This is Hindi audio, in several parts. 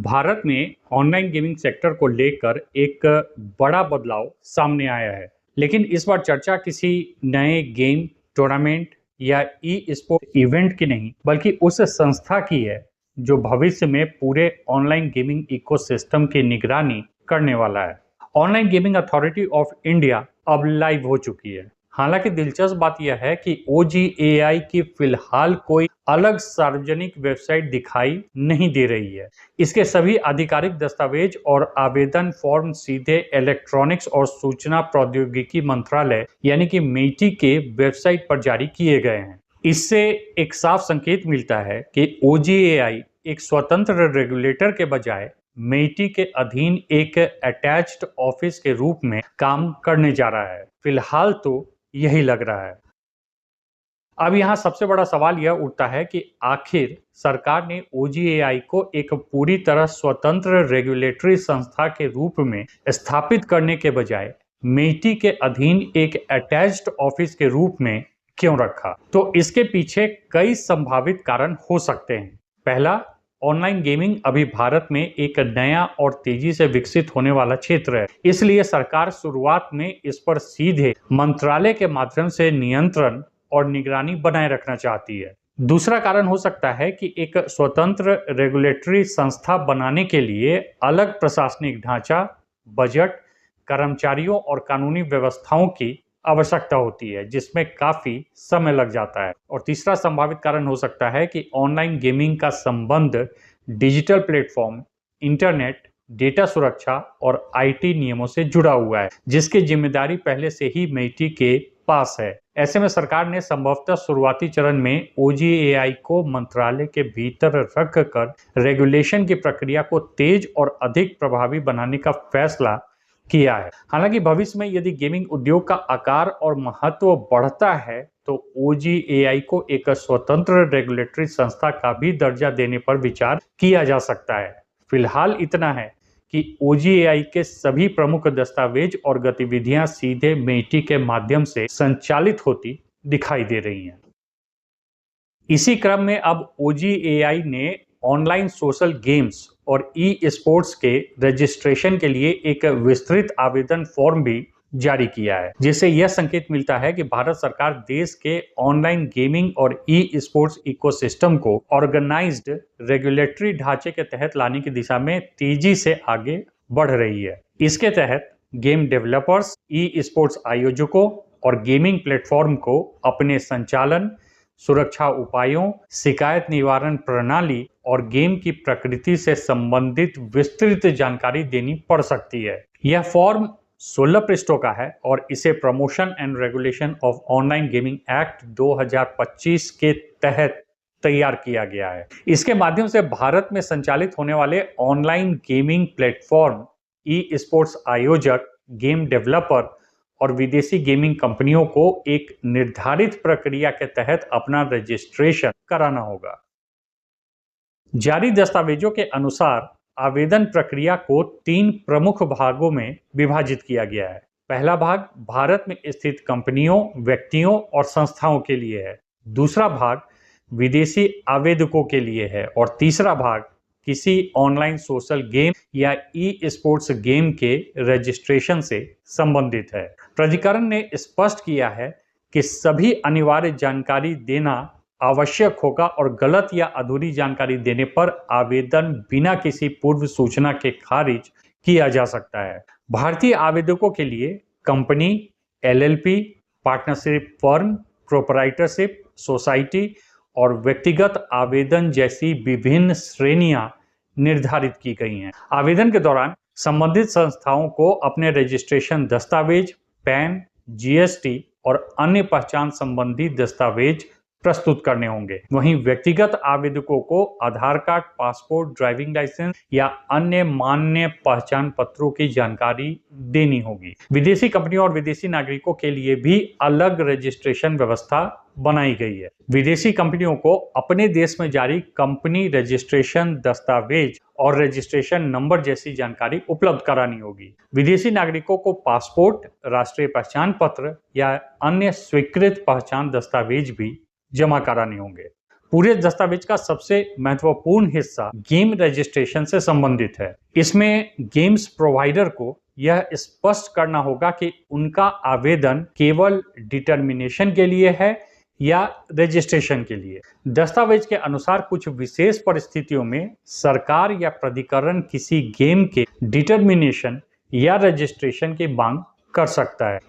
भारत में ऑनलाइन गेमिंग सेक्टर को लेकर एक बड़ा बदलाव सामने आया है। लेकिन इस बार चर्चा किसी नए गेम, टूर्नामेंट या ई स्पोर्ट इवेंट की नहीं, बल्कि उस संस्था की है जो भविष्य में पूरे ऑनलाइन गेमिंग इकोसिस्टम की निगरानी करने वाला है। Online gaming authority of India अब लाइव हो चुकी है। हालांकि दिलचस्प बात यह है कि OGAI की फिलहाल कोई अलग सार्वजनिक वेबसाइट दिखाई नहीं दे रही है। इसके सभी आधिकारिक दस्तावेज और आवेदन फॉर्म सीधे इलेक्ट्रॉनिक्स और सूचना प्रौद्योगिकी मंत्रालय यानी कि मेटी के वेबसाइट पर जारी किए गए हैं। इससे एक साफ संकेत मिलता है कि OGAI एक स्वतंत्र रेगुलेटर के बजाय मेटी के अधीन एक अटैच्ड ऑफिस के रूप में काम करने जा रहा है। फिलहाल तो यही लग रहा है। अब यहाँ सबसे बड़ा सवाल यह उठता है कि आखिर सरकार ने OGAI को एक पूरी तरह स्वतंत्र रेगुलेटरी संस्था के रूप में स्थापित करने के बजाय मेटी के अधीन एक अटैच्ड ऑफिस के रूप में क्यों रखा? तो इसके पीछे कई संभावित कारण हो सकते हैं। पहला, ऑनलाइन गेमिंग अभी भारत में एक नया और तेजी से विकसित होने वाला क्षेत्र है, इसलिए सरकार शुरुआत में इस पर सीधे मंत्रालय के माध्यम से नियंत्रण और निगरानी बनाए रखना चाहती है। दूसरा कारण हो सकता है कि एक स्वतंत्र रेगुलेटरी संस्था बनाने के लिए अलग प्रशासनिक ढांचा, बजट, कर्मचारियों और कानूनी व्यवस्थाओं की आवश्यकता होती है, जिसमें काफी समय लग जाता है। और तीसरा संभावित कारण हो सकता है कि ऑनलाइन गेमिंग का संबंध डिजिटल प्लेटफॉर्म, इंटरनेट, डेटा सुरक्षा और IT नियमों से जुड़ा हुआ है, जिसकी जिम्मेदारी पहले से ही मेटी के पास है। ऐसे में सरकार ने संभवतः शुरुआती चरण में OGAI को मंत्रालय के भीतर रखकर रेगुलेशन की प्रक्रिया को तेज और अधिक प्रभावी बनाने का फैसला किया है। हालांकि भविष्य में यदि गेमिंग उद्योग का आकार और महत्व बढ़ता है तो OGAI को एक स्वतंत्र रेगुलेटरी संस्था का भी दर्जा देने पर विचार किया जा सकता है। फिलहाल इतना है कि OGAI के सभी प्रमुख दस्तावेज और गतिविधियां सीधे मेटी के माध्यम से संचालित होती दिखाई दे रही हैं। इसी क्रम में अब OGAI ने ऑनलाइन सोशल गेम्स और ई स्पोर्ट्स के रजिस्ट्रेशन के लिए एक विस्तृत आवेदन फॉर्म भी जारी किया है, जिससे यह संकेत मिलता है कि भारत सरकार देश के ऑनलाइन गेमिंग और ई स्पोर्ट्स इकोसिस्टम को ऑर्गेनाइज्ड रेगुलेटरी ढांचे के तहत लाने की दिशा में तेजी से आगे बढ़ रही है। इसके तहत गेम डेवलपर्स, ई स्पोर्ट्स आयोजकों और गेमिंग प्लेटफॉर्म को अपने संचालन, सुरक्षा उपायों, शिकायत निवारण प्रणाली और गेम की प्रकृति से संबंधित विस्तृत जानकारी देनी पड़ सकती है। यह फॉर्म 16 पृष्ठों का है और इसे promotion and regulation of online gaming act 2025 के तहत तैयार किया गया है। इसके माध्यम से भारत में संचालित होने वाले online gaming platform, e sports आयोजक, गेम डेवलपर और विदेशी गेमिंग कंपनियों को एक निर्धारित प्रक्रिया के तहत अपना रजिस्ट्रेशन कराना होगा। जारी दस्तावेजों के अनुसार आवेदन प्रक्रिया को 3 प्रमुख भागों में विभाजित किया गया है। पहला भाग भारत में स्थित कंपनियों, व्यक्तियों और संस्थाओं के लिए है। दूसरा भाग विदेशी आवेदकों के लिए है और तीसरा भाग किसी ऑनलाइन सोशल गेम या ई स्पोर्ट्स गेम के रजिस्ट्रेशन से संबंधित है। प्राधिकरण ने स्पष्ट किया है कि सभी अनिवार्य जानकारी देना आवश्यक होगा और गलत या अधूरी जानकारी देने पर आवेदन बिना किसी पूर्व सूचना के खारिज किया जा सकता है। भारतीय आवेदकों के लिए company, LLP, partnership firm, proprietorship, society और व्यक्तिगत आवेदन जैसी विभिन्न श्रेणियां निर्धारित की गई हैं। आवेदन के दौरान संबंधित संस्थाओं को अपने रजिस्ट्रेशन दस्तावेज, पैन, GST और अन्य पहचान संबंधी दस्तावेज प्रस्तुत करने होंगे। वहीं व्यक्तिगत आवेदकों को आधार कार्ड, पासपोर्ट, ड्राइविंग लाइसेंस या अन्य मान्य पहचान पत्रों की जानकारी देनी होगी। विदेशी कंपनियों और विदेशी नागरिकों के लिए भी अलग रजिस्ट्रेशन व्यवस्था बनाई गई है। विदेशी कंपनियों को अपने देश में जारी कंपनी रजिस्ट्रेशन दस्तावेज और रजिस्ट्रेशन नंबर जैसी जानकारी उपलब्ध करानी होगी। विदेशी नागरिकों को पासपोर्ट, राष्ट्रीय पहचान पत्र या अन्य स्वीकृत पहचान दस्तावेज भी जमा कराने होंगे। पूरे दस्तावेज का सबसे महत्वपूर्ण हिस्सा गेम रजिस्ट्रेशन से संबंधित है। इसमें गेम्स प्रोवाइडर को यह स्पष्ट करना होगा कि उनका आवेदन केवल डिटर्मिनेशन के लिए है या रजिस्ट्रेशन के लिए। दस्तावेज के अनुसार कुछ विशेष परिस्थितियों में सरकार या प्राधिकरण किसी गेम के डिटर्मिनेशन या रजिस्ट्रेशन की मांग कर सकता है।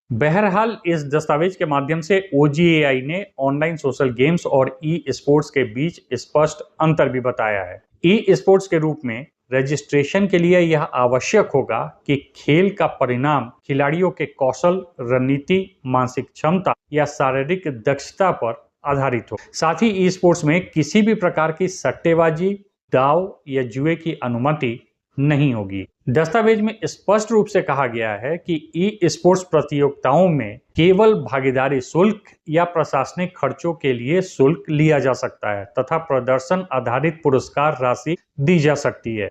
बहरहाल इस दस्तावेज के माध्यम से OGAI ने ऑनलाइन सोशल गेम्स और ई स्पोर्ट्स के बीच स्पष्ट अंतर भी बताया है। ई स्पोर्ट्स के रूप में रजिस्ट्रेशन के लिए यह आवश्यक होगा कि खेल का परिणाम खिलाड़ियों के कौशल, रणनीति, मानसिक क्षमता या शारीरिक दक्षता पर आधारित हो। साथ ही ई स्पोर्ट्स में किसी भी प्रकार की सट्टेबाजी, दाव या जुए की अनुमति नहीं होगी। दस्तावेज में स्पष्ट रूप से कहा गया है कि ई स्पोर्ट्स प्रतियोगिताओं में केवल भागीदारी शुल्क या प्रशासनिक खर्चों के लिए शुल्क लिया जा सकता है तथा प्रदर्शन आधारित पुरस्कार राशि दी जा सकती है।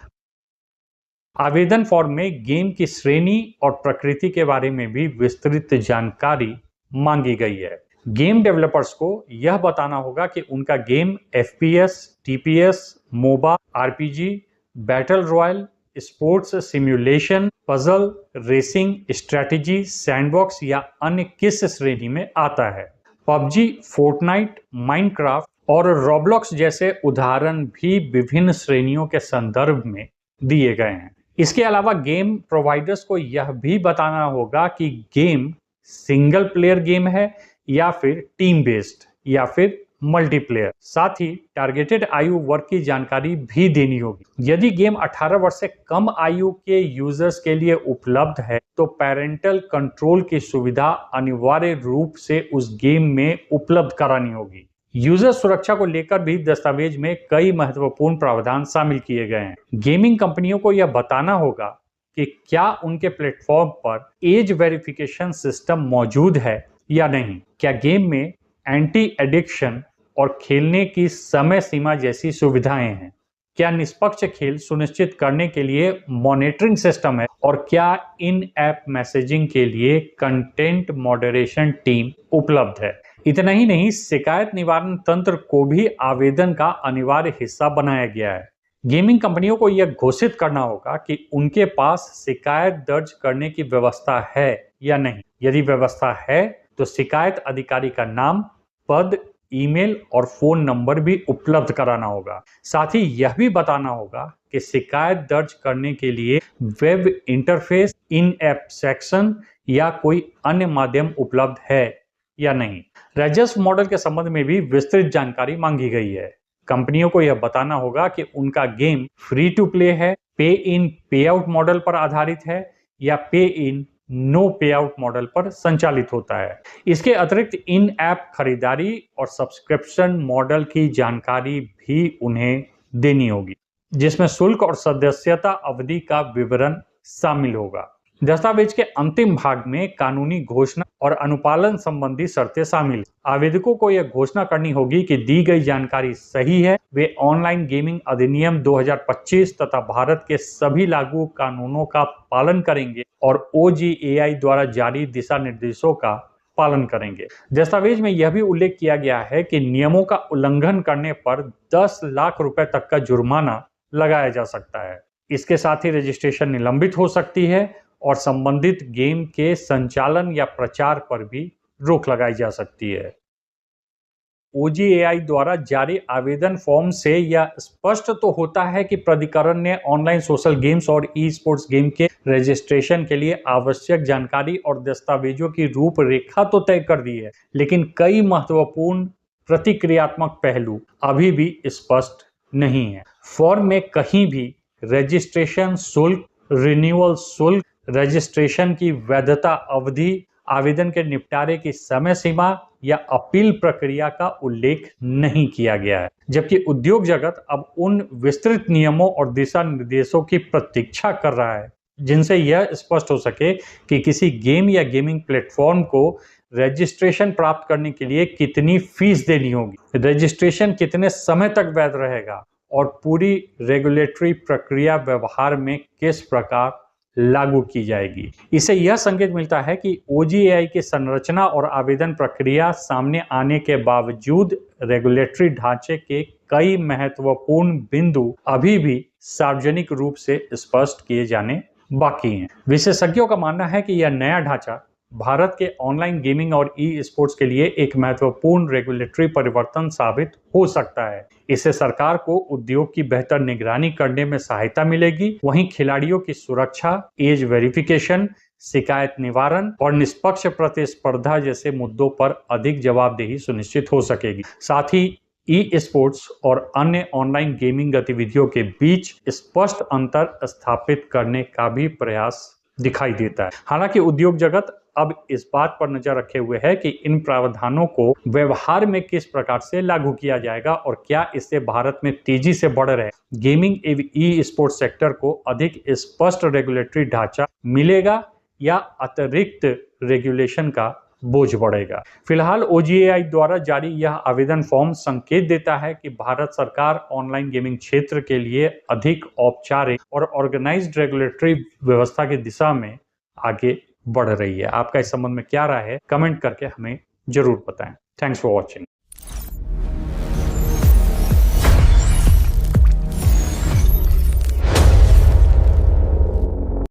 आवेदन फॉर्म में गेम की श्रेणी और प्रकृति के बारे में भी विस्तृत जानकारी मांगी गई है। गेम डेवलपर्स को यह बताना होगा कि उनका game FPS, TPS, MOBA, RPG, battle royal, sports simulation, puzzle, racing, strategy, sandbox या अन्य किस श्रेणी में आता है। PUBG, फोर्टनाइट, माइनक्राफ्ट और रॉब्लॉक्स जैसे उदाहरण भी विभिन्न श्रेणियों के संदर्भ में दिए गए हैं। इसके अलावा गेम प्रोवाइडर्स को यह भी बताना होगा कि गेम सिंगल प्लेयर गेम है या फिर टीम बेस्ड या फिर मल्टीप्लेयर। साथ ही टारगेटेड आयु वर्ग की जानकारी भी देनी होगी। यदि गेम 18 वर्ष से कम आयु के यूजर्स के लिए उपलब्ध है तो पेरेंटल कंट्रोल की सुविधा अनिवार्य रूप से उस गेम में उपलब्ध करानी होगी। यूजर सुरक्षा को लेकर भी दस्तावेज में कई महत्वपूर्ण प्रावधान शामिल किए गए हैं। गेमिंग कंपनियों को यह बताना होगा कि क्या उनके प्लेटफॉर्म पर एज वेरिफिकेशन सिस्टम मौजूद है या नहीं, क्या गेम में एंटी एडिक्शन और खेलने की समय सीमा जैसी सुविधाएं हैं, क्या निष्पक्ष खेल सुनिश्चित करने के लिए मॉनिटरिंग सिस्टम है और क्या इन ऐप मैसेजिंग के लिए कंटेंट मॉडरेशन टीम उपलब्ध है। इतना ही नहीं, शिकायत निवारण तंत्र को भी आवेदन का अनिवार्य हिस्सा बनाया गया है। गेमिंग कंपनियों को यह घोषित करना होगा कि उनके पास शिकायत दर्ज करने की व्यवस्था है या नहीं। यदि व्यवस्था है तो शिकायत अधिकारी का नाम, पद, ईमेल और फोन नंबर भी उपलब्ध कराना होगा। साथ ही यह भी बताना होगा कि शिकायत दर्ज करने के लिए वेब इंटरफेस, इन ऐप सेक्शन या कोई अन्य माध्यम उपलब्ध है या नहीं। राजस्व मॉडल के संबंध में भी विस्तृत जानकारी मांगी गई है। कंपनियों को यह बताना होगा कि उनका गेम फ्री टू प्ले है, पे इन पे आउट मॉडल पर आधारित है या पे इन नो पे आउट मॉडल पर संचालित होता है। इसके अतिरिक्त इन ऐप खरीदारी और सब्सक्रिप्शन मॉडल की जानकारी भी उन्हें देनी होगी, जिसमें शुल्क और सदस्यता अवधि का विवरण शामिल होगा। दस्तावेज के अंतिम भाग में कानूनी घोषणा और अनुपालन संबंधी शर्तें शामिल हैं। आवेदकों को यह घोषणा करनी होगी कि दी गई जानकारी सही है, वे ऑनलाइन गेमिंग अधिनियम 2025 तथा भारत के सभी लागू कानूनों का पालन करेंगे और OGAI द्वारा जारी दिशा निर्देशों का पालन करेंगे। दस्तावेज में यह भी उल्लेख किया गया है कि नियमों का उल्लंघन करने पर 10 लाख रुपए तक का जुर्माना लगाया जा सकता है। इसके साथ ही रजिस्ट्रेशन निलंबित हो सकती है और संबंधित गेम के संचालन या प्रचार पर भी रोक लगाई जा सकती है। OGAI द्वारा जारी आवेदन फॉर्म से यह स्पष्ट तो होता है कि प्राधिकरण ने ऑनलाइन सोशल गेम्स और ई स्पोर्ट्स गेम के रजिस्ट्रेशन के लिए आवश्यक जानकारी और दस्तावेजों की रूपरेखा तो तय कर दी है, लेकिन कई महत्वपूर्ण प्रतिक्रियात्मक पहलू अभी भी स्पष्ट नहीं है। फॉर्म में कहीं भी रजिस्ट्रेशन शुल्क, रिन्यूअल शुल्क, रजिस्ट्रेशन की वैधता अवधि, आवेदन के निपटारे की समय सीमा या अपील प्रक्रिया का उल्लेख नहीं किया गया है, जबकि उद्योग जगत अब उन विस्तृत नियमों और दिशा निर्देशों की प्रतीक्षा कर रहा है जिनसे यह स्पष्ट हो सके कि किसी गेम या गेमिंग प्लेटफॉर्म को रजिस्ट्रेशन प्राप्त करने के लिए कितनी फीस देनी होगी, रजिस्ट्रेशन कितने समय तक वैध रहेगा और पूरी रेगुलेटरी प्रक्रिया व्यवहार में किस प्रकार लागू की जाएगी। इससे यह संकेत मिलता है कि OGAI की संरचना और आवेदन प्रक्रिया सामने आने के बावजूद रेगुलेटरी ढांचे के कई महत्वपूर्ण बिंदु अभी भी सार्वजनिक रूप से स्पष्ट किए जाने बाकी हैं। विशेषज्ञों का मानना है कि यह नया ढांचा भारत के ऑनलाइन गेमिंग और ई स्पोर्ट्स के लिए एक महत्वपूर्ण रेगुलेटरी परिवर्तन साबित हो सकता है। इससे सरकार को उद्योग की बेहतर निगरानी करने में सहायता मिलेगी, वहीं खिलाड़ियों की सुरक्षा, एज वेरिफिकेशन, शिकायत निवारण और निष्पक्ष प्रतिस्पर्धा जैसे मुद्दों पर अधिक जवाबदेही सुनिश्चित हो सकेगी। साथ ही ई स्पोर्ट्स और अन्य ऑनलाइन गेमिंग गतिविधियों के बीच स्पष्ट अंतर स्थापित करने का भी प्रयास दिखाई देता है। हालांकि उद्योग जगत अब इस बात पर नजर रखे हुए है कि इन प्रावधानों को व्यवहार में किस प्रकार से लागू किया जाएगा और क्या इससे भारत में तेजी से बढ़ रहे गेमिंग एवं ई स्पोर्ट्स सेक्टर को अधिक स्पष्ट रेगुलेटरी ढांचा मिलेगा या अतिरिक्त रेगुलेशन का बोझ बढ़ेगा। फिलहाल OGAI द्वारा जारी यह आवेदन फॉर्म संकेत देता है कि भारत सरकार ऑनलाइन गेमिंग क्षेत्र के लिए अधिक औपचारिक और ऑर्गेनाइज्ड रेगुलेटरी व्यवस्था की दिशा में आगे बढ़ रही है। आपका इस संबंध में क्या राय है, कमेंट करके हमें जरूर बताएं। Thanks for watching.